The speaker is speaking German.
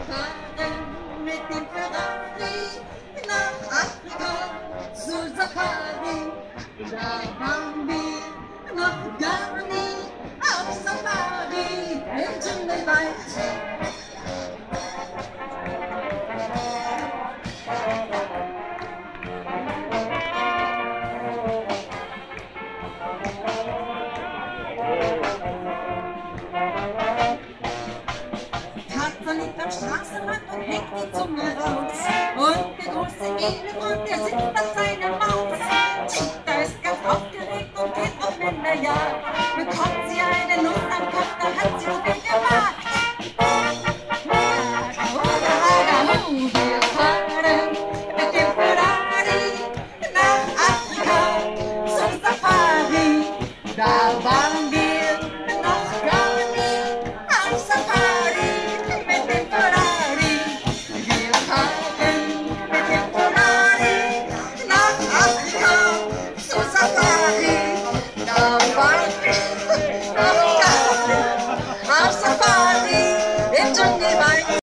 fahren mit dem Ferrari nach Afrika zur Safari. Da waren wir noch gar nie auf Safari im Dschungelwald. Tarzan liegt am Straßenrand und hängt die Zunge raus. Und der große Elefant, der sitzt an seiner Maus. Cheetah ist ganz aufgeregt und geht auf Wanderjagd. Bekommt sie eine Nuss am Kopf, dann hat sie zu viel gewagt.